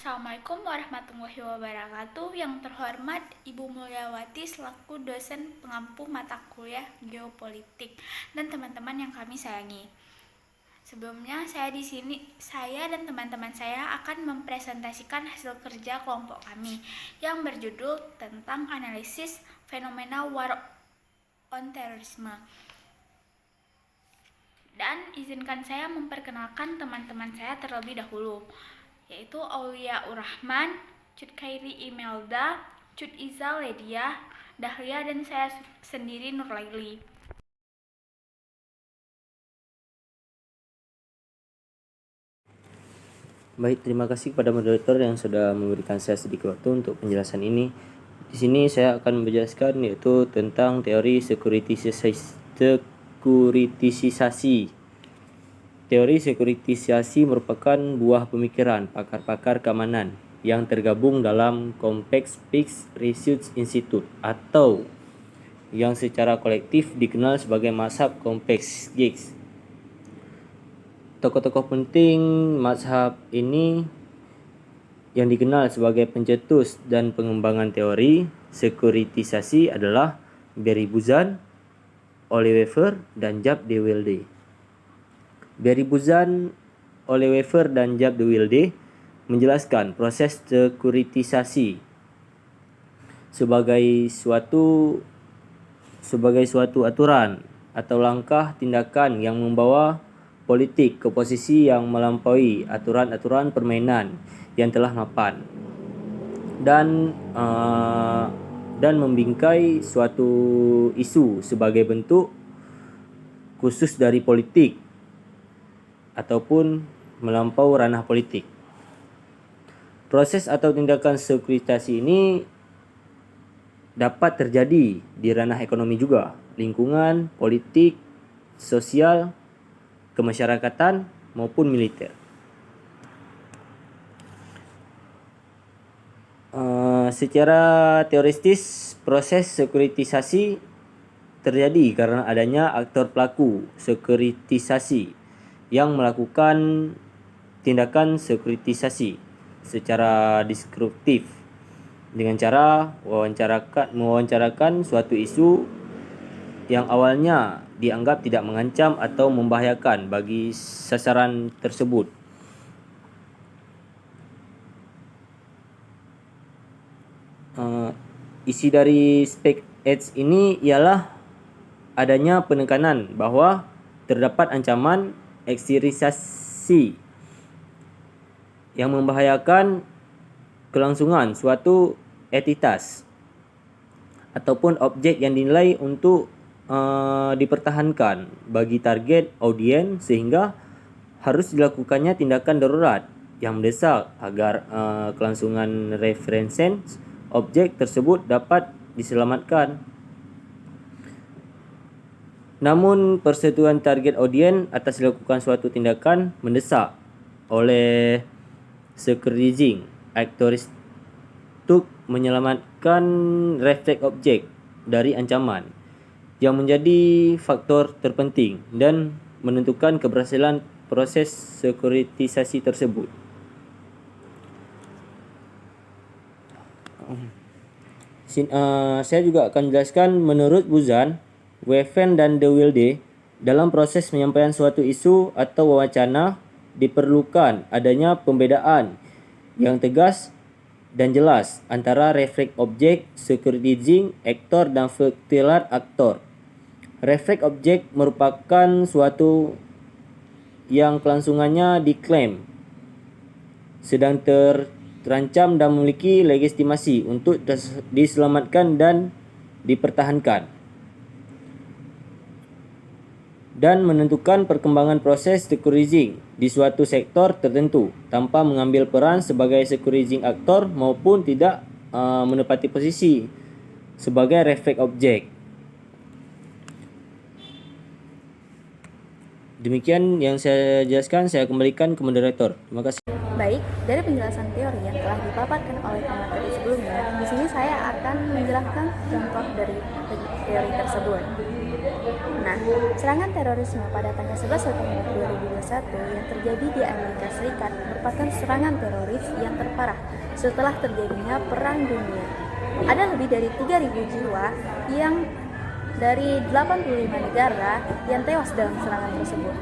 Assalamualaikum warahmatullahi wabarakatuh. Yang terhormat Ibu Mulyawati selaku dosen pengampu mata kuliah Geopolitik dan teman-teman yang kami sayangi. Sebelumnya saya dan teman-teman saya akan mempresentasikan hasil kerja kelompok kami yang berjudul tentang analisis fenomena war on terrorisme. Dan izinkan saya memperkenalkan teman-teman saya terlebih dahulu, yaitu Auliaur Rahman, Cut Khairi Imelda, Cut Iza Ledia, Dahlia, dan saya sendiri Nurlaili. Baik, terima kasih kepada moderator yang sudah memberikan saya sedikit waktu untuk penjelasan ini. Di sini saya akan menjelaskan yaitu tentang teori sekuritisasi. Teori sekuritisasi merupakan buah pemikiran pakar-pakar keamanan yang tergabung dalam Kompleks Peace Research Institute atau yang secara kolektif dikenal sebagai mazhab kompleks GIGS. Tokoh-tokoh penting mazhab ini yang dikenal sebagai pencetus dan pengembangan teori sekuritisasi adalah Barry Buzan, Ole Wevers, dan Jaap de Wilde. Barry Buzan, Ole Wevers, dan Jaap de Wilde menjelaskan proses sekuritisasi sebagai suatu aturan atau langkah tindakan yang membawa politik ke posisi yang melampaui aturan-aturan permainan yang telah mapan dan membingkai suatu isu sebagai bentuk khusus dari politik ataupun melampau ranah politik. Proses atau tindakan sekuritisasi ini dapat terjadi di ranah ekonomi juga, lingkungan, politik, sosial, kemasyarakatan maupun militer. Secara teoretis, proses sekuritisasi terjadi karena adanya aktor pelaku sekuritisasi yang melakukan tindakan sekuritisasi secara disruptif dengan cara mewawancarakan suatu isu yang awalnya dianggap tidak mengancam atau membahayakan bagi sasaran tersebut. Isi dari spek Edge ini ialah adanya penekanan bahwa terdapat ancaman eksirisasi yang membahayakan kelangsungan suatu entitas ataupun objek yang dinilai untuk dipertahankan bagi target audiens, sehingga harus dilakukannya tindakan darurat yang mendesak agar kelangsungan referensi objek tersebut dapat diselamatkan. Namun persetujuan target audiens atas dilakukan suatu tindakan mendesak oleh security actors untuk menyelamatkan refleks objek dari ancaman yang menjadi faktor terpenting dan menentukan keberhasilan proses sekuritisasi tersebut. Saya juga akan jelaskan menurut Buzan, Wevers, dan de Wilde, dalam proses penyampaian suatu isu atau wacana diperlukan adanya pembedaan yang tegas dan jelas antara refleks objek, securitizing aktor, dan faktual aktor. Refleks objek merupakan suatu yang kelangsungannya diklaim sedang terancam dan memiliki legitimasi untuk diselamatkan dan dipertahankan, dan menentukan perkembangan proses securitizing di suatu sektor tertentu tanpa mengambil peran sebagai securitizing aktor maupun tidak menepati posisi sebagai refleks objek. Demikian yang saya jelaskan, saya kembalikan ke moderator. Terima kasih. Baik. Baik, dari penjelasan teori yang telah dipaparkan oleh pemateri sebelumnya, di sini saya akan menjelaskan contoh dari teori tersebut. Nah, serangan terorisme pada tanggal 11 September 2021 yang terjadi di Amerika Serikat merupakan serangan teroris yang terparah setelah terjadinya Perang Dunia. Ada lebih dari 3.000 jiwa yang dari 85 negara yang tewas dalam serangan tersebut.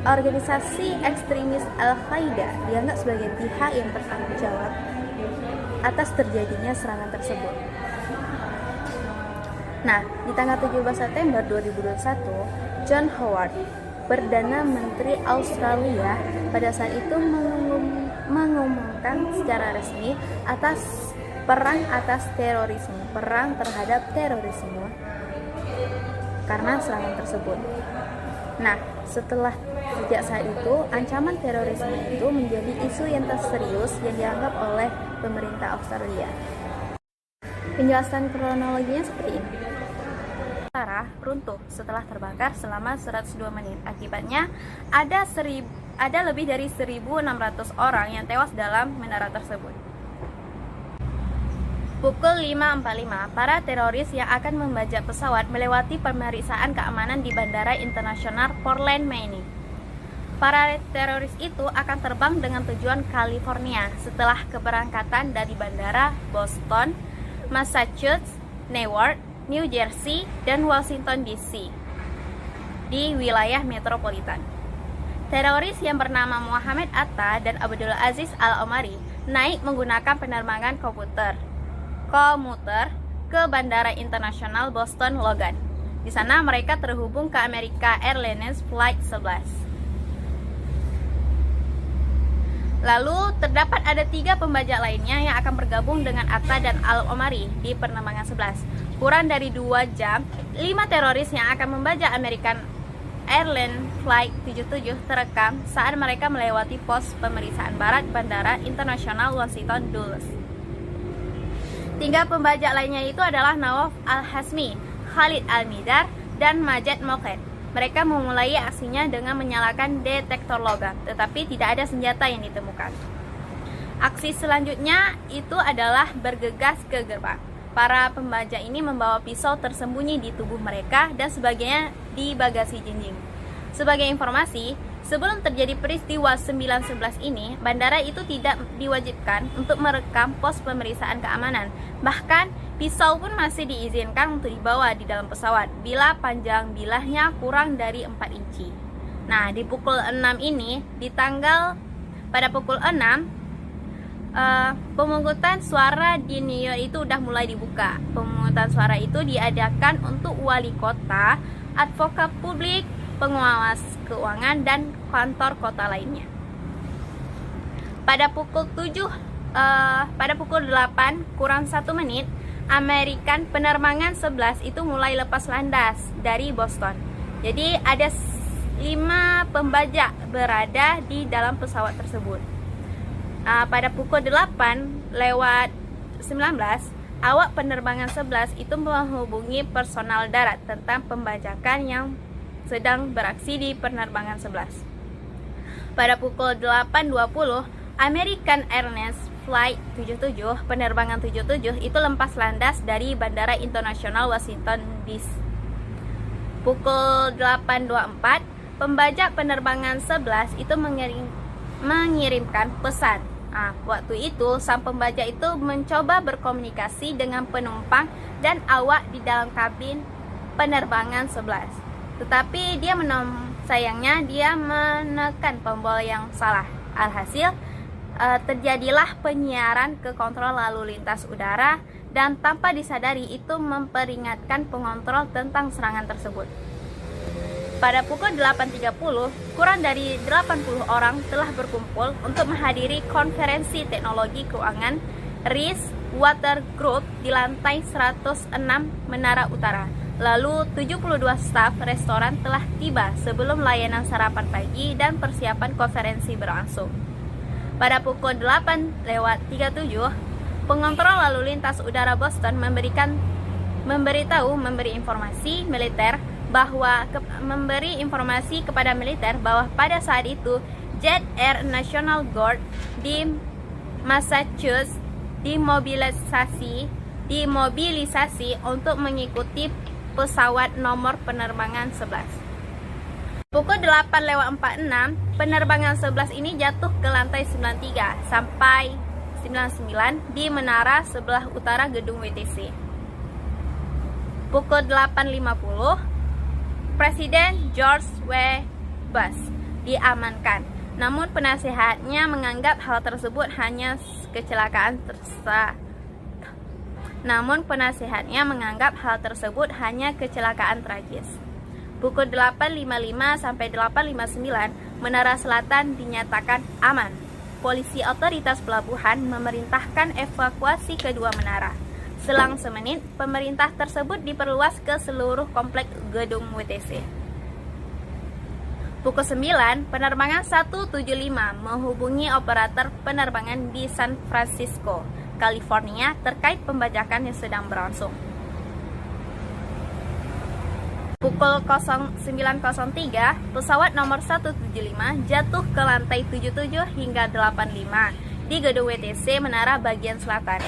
Organisasi ekstremis Al-Qaeda dianggap sebagai pihak yang bertanggung jawab atas terjadinya serangan tersebut. Nah, di tanggal 17 September 2021, John Howard, Perdana Menteri Australia, pada saat itu mengumumkan secara resmi atas perang atas terorisme, perang terhadap terorisme karena serangan tersebut. Nah, sejak saat itu, ancaman terorisme itu menjadi isu yang terserius yang dianggap oleh pemerintah Australia. Penjelasan kronologinya seperti ini. Menara runtuh setelah terbakar selama 102 menit. Akibatnya ada lebih dari 1.600 orang yang tewas dalam menara tersebut. Pukul 5.45, para teroris yang akan membajak pesawat melewati pemeriksaan keamanan di Bandara Internasional Portland, Maine. Para teroris itu akan terbang dengan tujuan California setelah keberangkatan dari bandara Boston, Massachusetts, Newark, New Jersey, dan Washington DC di wilayah metropolitan. Teroris yang bernama Muhammad Atta dan Abdul Aziz Al-Omari naik menggunakan penerbangan komuter ke Bandara Internasional Boston Logan. Di sana mereka terhubung ke American Airlines Flight 11. Lalu terdapat ada 3 pembajak lainnya yang akan bergabung dengan Atta dan Al-Omari di penerbangan 11. Kurang dari 2 jam, 5 teroris yang akan membajak American Airlines Flight 77 terekam saat mereka melewati pos pemeriksaan barat Bandara Internasional Washington Dulles. 3 pembajak lainnya itu adalah Nawaf Al-Hasmi, Khalid Al-Midar, dan Majed Moked. Mereka memulai aksinya dengan menyalakan detektor logam, tetapi tidak ada senjata yang ditemukan. Aksi selanjutnya itu adalah bergegas ke gerbang. Para pembajak ini membawa pisau tersembunyi di tubuh mereka dan sebagainya di bagasi jinjing. Sebagai informasi, sebelum terjadi peristiwa 9/11 ini, bandara itu tidak diwajibkan untuk merekam pos pemeriksaan keamanan. Bahkan, pisau pun masih diizinkan untuk dibawa di dalam pesawat bila panjang bilahnya kurang dari 4 inci. Nah, di pukul 6 ini, pada pukul 6, pemungutan suara di New York itu udah mulai dibuka. Pemungutan suara itu diadakan untuk wali kota, advokat publik, pengawas keuangan, dan kantor kota lainnya. Pada pukul 8 kurang 1 menit, American penerbangan 11 itu mulai lepas landas dari Boston. Jadi ada 5 pembajak berada di dalam pesawat tersebut. Pada pukul 8:19, awak penerbangan 11 itu menghubungi personal darat tentang pembajakan yang sedang beraksi di penerbangan 11. Pada pukul 8:20, American Airlines Flight 77, penerbangan 77 itu lepas landas dari Bandara Internasional Washington DC. Pukul 8:24, pembajak penerbangan 11 itu mengirimkan pesan. Waktu itu sang pembajak itu mencoba berkomunikasi dengan penumpang dan awak di dalam kabin penerbangan 11. Tetapi sayangnya dia menekan tombol yang salah. Alhasil terjadilah penyiaran ke kontrol lalu lintas udara dan tanpa disadari itu memperingatkan pengontrol tentang serangan tersebut. Pada pukul 8.30, kurang dari 80 orang telah berkumpul untuk menghadiri konferensi teknologi keuangan Risk Water Group di lantai 106 Menara Utara. Lalu 72 staf restoran telah tiba sebelum layanan sarapan pagi dan persiapan konferensi berlangsung. Pada pukul 8:37, pengontrol lalu lintas udara Boston memberi informasi kepada militer bahwa pada saat itu Jet Air National Guard di Massachusetts dimobilisasi untuk mengikuti pesawat nomor penerbangan 11. Pukul 8:46, penerbangan 11 ini jatuh ke lantai 93 sampai 99 di menara sebelah utara gedung WTC. Pukul 8:50, Presiden George W. Bush diamankan. Namun penasehatnya menganggap hal tersebut hanya kecelakaan tragis. Pukul 8:55 sampai 8:59, Menara Selatan dinyatakan aman. Polisi otoritas pelabuhan memerintahkan evakuasi kedua menara. Selang semenit, pemerintah tersebut diperluas ke seluruh komplek gedung WTC. Pukul 9, penerbangan 175 menghubungi operator penerbangan di San Francisco, California terkait pembajakan yang sedang berlangsung. Pukul 09.03, pesawat nomor 175 jatuh ke lantai 77 hingga 85 di gedung WTC Menara bagian selatan.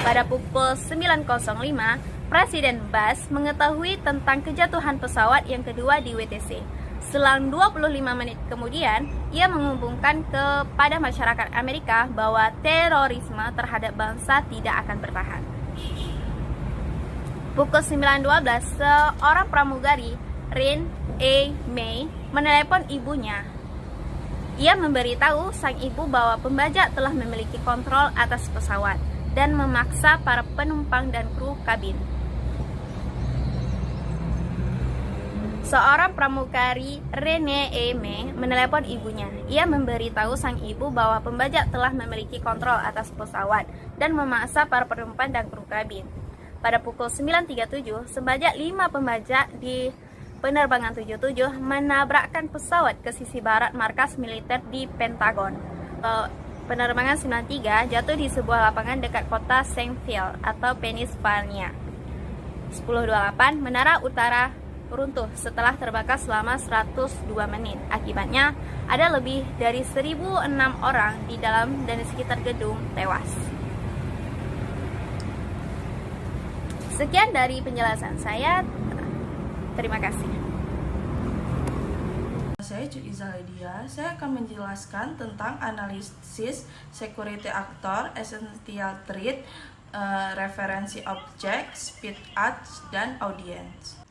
Pada pukul 9.05, Presiden Bush mengetahui tentang kejatuhan pesawat yang kedua di WTC. Selang 25 menit kemudian, ia mengumumkan kepada masyarakat Amerika bahwa terorisme terhadap bangsa tidak akan bertahan. Pukul 9.12, seorang pramugari, Rin A. May, menelepon ibunya. Ia memberitahu sang ibu bahwa pembajak telah memiliki kontrol atas pesawat dan memaksa para penumpang dan kru kabin. Seorang pramugari, Rene A. May, menelepon ibunya. Ia memberitahu sang ibu bahwa pembajak telah memiliki kontrol atas pesawat dan memaksa para penumpang dan kru kabin. Pada pukul 9.37, sebanyak 5 pembajak di penerbangan 77 menabrakkan pesawat ke sisi barat markas militer di Pentagon. Penerbangan 93 jatuh di sebuah lapangan dekat kota Springfield atau Pennsylvania. 10.28, menara utara runtuh setelah terbakar selama 102 menit. Akibatnya, ada lebih dari 1.006 orang di dalam dan di sekitar gedung tewas. Sekian dari penjelasan saya. Terima kasih. Saya Cu Iza Lydia. Saya akan menjelaskan tentang analisis security actor, essential trait, referensi objek, speed arch, dan audience.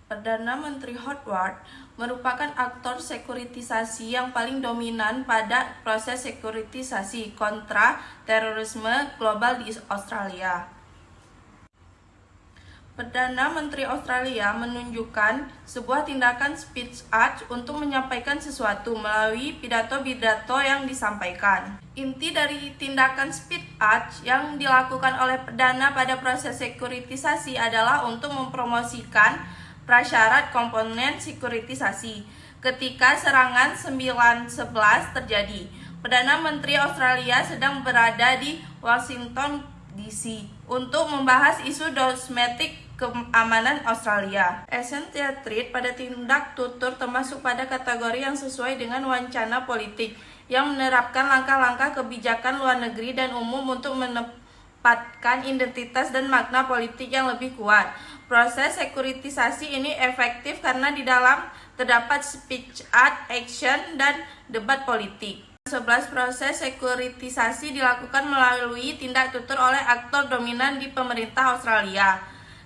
Perdana Menteri Howard merupakan aktor sekuritisasi yang paling dominan pada proses sekuritisasi kontra terorisme global di Australia. Perdana Menteri Australia menunjukkan sebuah tindakan speech arch untuk menyampaikan sesuatu melalui pidato-pidato yang disampaikan. Inti dari tindakan speech arch yang dilakukan oleh Perdana pada proses sekuritisasi adalah untuk mempromosikan prasyarat komponen sekuritisasi. Ketika serangan 9/11 terjadi, Perdana Menteri Australia sedang berada di Washington DC untuk membahas isu domestik keamanan Australia. Essential trait pada tindak tutur termasuk pada kategori yang sesuai dengan wacana politik yang menerapkan langkah-langkah kebijakan luar negeri dan umum untuk menempatkan identitas dan makna politik yang lebih kuat. Proses sekuritisasi ini efektif karena di dalam terdapat speech arch, action, dan debat politik. 11 proses sekuritisasi dilakukan melalui tindak tutur oleh aktor dominan di pemerintah Australia.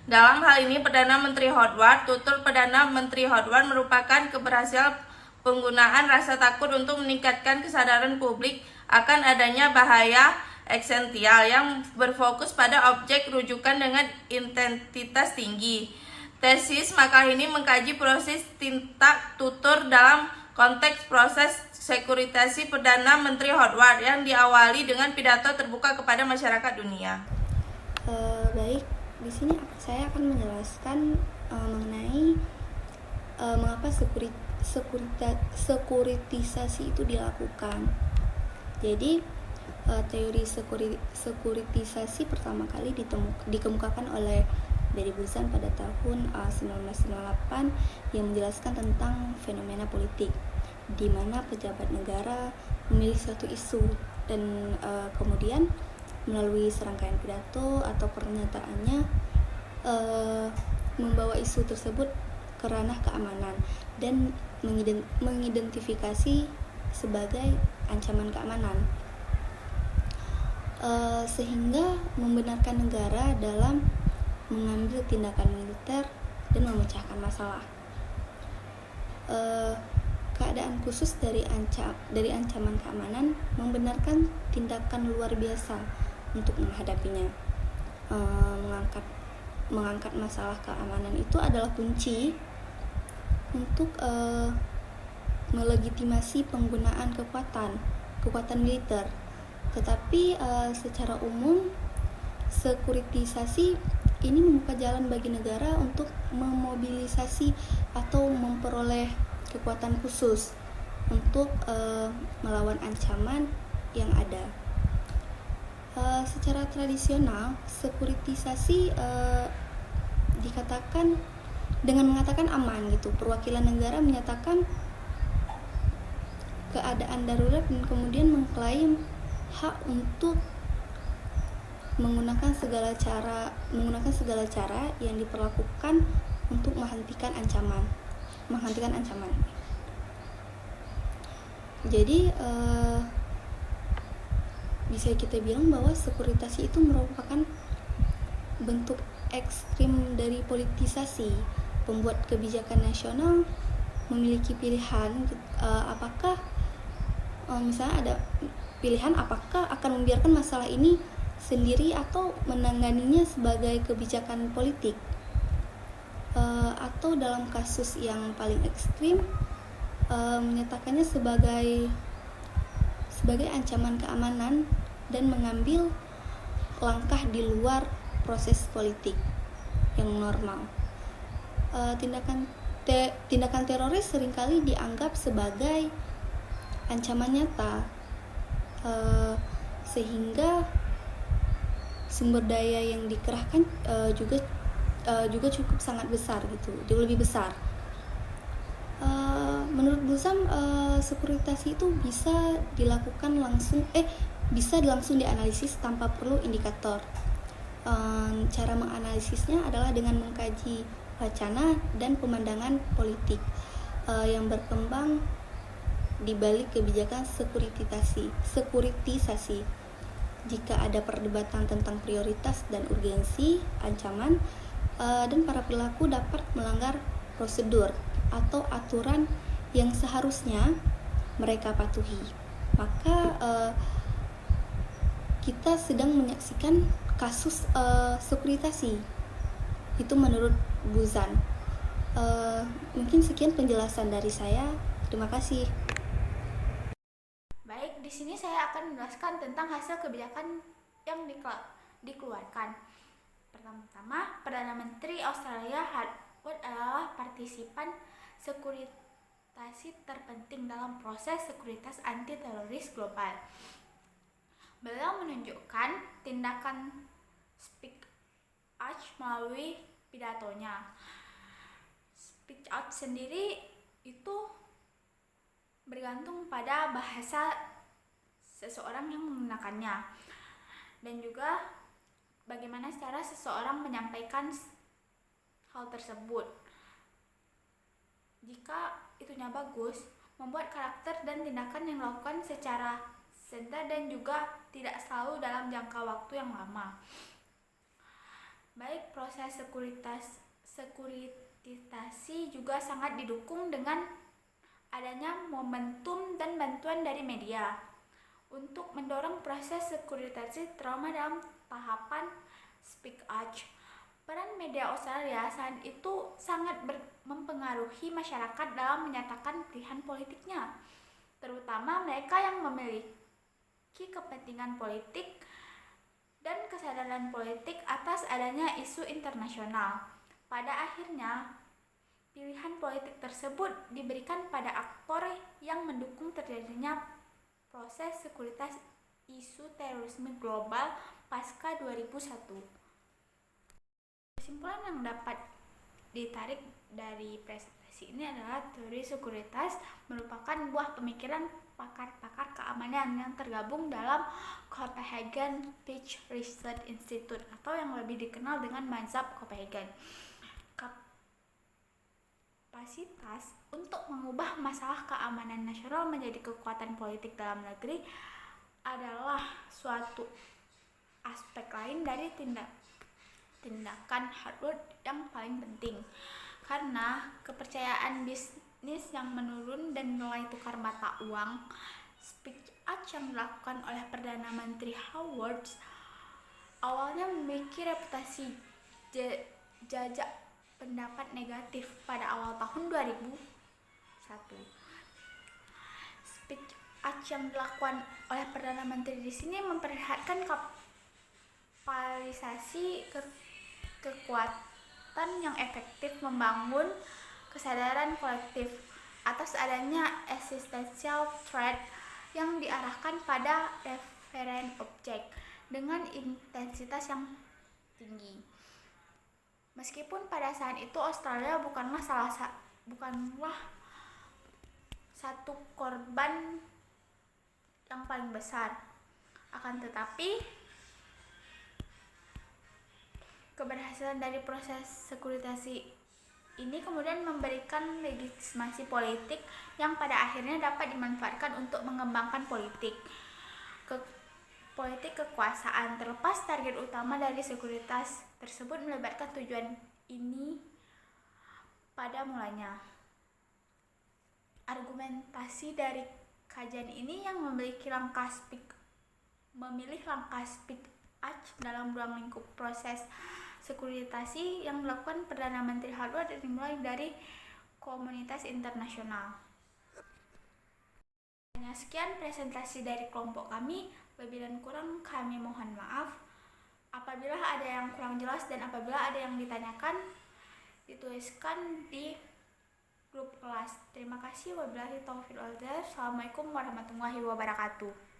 Dalam hal ini, Perdana Menteri Howard, tutur Perdana Menteri Howard merupakan keberhasilan penggunaan rasa takut untuk meningkatkan kesadaran publik akan adanya bahaya eksistensial yang berfokus pada objek rujukan dengan intensitas tinggi. Tesis makalah ini mengkaji proses tindak tutur dalam konteks proses sekuritisasi Perdana Menteri Howard yang diawali dengan pidato terbuka kepada masyarakat dunia. Baik, di sini saya akan menjelaskan mengenai mengapa sekuritisasi itu dilakukan. Jadi teori sekuritisasi pertama kali dikemukakan oleh Barry Busan pada tahun 1998 yang menjelaskan tentang fenomena politik. di mana pejabat negara memilih suatu isu dan kemudian melalui serangkaian pidato atau pernyataannya membawa isu tersebut ke ranah keamanan dan mengidentifikasi sebagai ancaman keamanan, sehingga membenarkan negara dalam mengambil tindakan militer dan memecahkan masalah. Keadaan khusus dari ancaman keamanan membenarkan tindakan luar biasa untuk menghadapinya. Mengangkat masalah keamanan itu adalah kunci untuk melegitimasi penggunaan kekuatan militer. Tetapi secara umum sekuritisasi ini membuka jalan bagi negara untuk memobilisasi atau memperoleh kekuatan khusus untuk melawan ancaman yang ada. Secara tradisional, sekuritisasi dikatakan dengan mengatakan aman gitu. Perwakilan negara menyatakan keadaan darurat dan kemudian mengklaim hak untuk menggunakan segala cara yang diperlakukan untuk menghentikan ancaman. Jadi bisa kita bilang bahwa sekuritisasi itu merupakan bentuk ekstrim dari politisasi. Pembuat kebijakan nasional memiliki pilihan apakah misalnya ada pilihan apakah akan membiarkan masalah ini sendiri atau menanganinya sebagai kebijakan politik, atau dalam kasus yang paling ekstrim menyatakannya sebagai ancaman keamanan dan mengambil langkah di luar proses politik yang normal. Tindakan teroris seringkali dianggap sebagai ancaman nyata, sehingga sumber daya yang dikerahkan juga cukup sangat besar gitu, jauh lebih besar. Menurut Buzam, sekuritisasi itu bisa langsung dianalisis tanpa perlu indikator. Cara menganalisisnya adalah dengan mengkaji wacana dan pemandangan politik yang berkembang di balik kebijakan sekuritisasi. Jika ada perdebatan tentang prioritas dan urgensi ancaman, dan para pelaku dapat melanggar prosedur atau aturan yang seharusnya mereka patuhi, maka kita sedang menyaksikan kasus sekuritisasi. Itu menurut Buzan. Mungkin sekian penjelasan dari saya. Terima kasih. Baik, di sini saya akan menjelaskan tentang hasil kebijakan yang dikeluarkan. Pertama, Perdana Menteri Australia Hardwood adalah partisipan sekuritisasi terpenting dalam proses sekuritas anti-teroris global. Beliau menunjukkan tindakan speak out melalui pidatonya. Speak out sendiri itu bergantung pada bahasa seseorang yang menggunakannya dan juga bagaimana cara seseorang menyampaikan hal tersebut. Jika itunya bagus, membuat karakter dan tindakan yang dilakukan secara sebentar dan juga tidak selalu dalam jangka waktu yang lama. Baik, proses sekuritisasi juga sangat didukung dengan adanya momentum dan bantuan dari media untuk mendorong proses sekuritisasi terutama dalam tahapan speak out. Peran media Australia saat itu sangat mempengaruhi masyarakat dalam menyatakan pilihan politiknya, terutama mereka yang memiliki kepentingan politik dan kesadaran politik atas adanya isu internasional. Pada akhirnya, pilihan politik tersebut diberikan pada aktor yang mendukung terjadinya proses sekuritas isu terorisme global pasca 2001. Kesimpulan yang dapat ditarik dari presentasi sekuritisasi ini adalah teori sekuritas, merupakan buah pemikiran pakar-pakar keamanan yang tergabung dalam Copenhagen Peace Research Institute atau yang lebih dikenal dengan mazhab Copenhagen. Kapasitas untuk mengubah masalah keamanan nasional menjadi kekuatan politik dalam negeri adalah suatu aspek lain dari tindakan Harvard yang paling penting, karena kepercayaan bisnis yang menurun dan nilai tukar mata uang. Speech Act yang dilakukan oleh Perdana Menteri Howard awalnya memiliki reputasi jajak pendapat negatif pada awal tahun 2001. Speech Act yang dilakukan oleh Perdana Menteri di sini memperlihatkan kapitalisasi kekuatan yang efektif membangun kesadaran kolektif atas adanya existential threat yang diarahkan pada referen objek dengan intensitas yang tinggi. Meskipun pada saat itu Australia bukanlah satu korban yang paling besar, akan tetapi keberhasilan dari proses sekuritisasi ini kemudian memberikan legitimasi politik yang pada akhirnya dapat dimanfaatkan untuk mengembangkan politik kekuasaan. Terlepas target utama dari sekuritas tersebut melibatkan tujuan ini pada mulanya. Argumentasi dari kajian ini yang memilih langkah Speech Act dalam ruang lingkup proses sekuritisasi yang dilakukan Perdana Menteri Harvard dimulai dari komunitas internasional. Hanya sekian presentasi dari kelompok kami, lebih dan kurang kami mohon maaf. Apabila ada yang kurang jelas dan apabila ada yang ditanyakan, dituliskan di grup kelas. Terima kasih. Wabillahi taufiq wal hidayah. Assalamualaikum warahmatullahi wabarakatuh.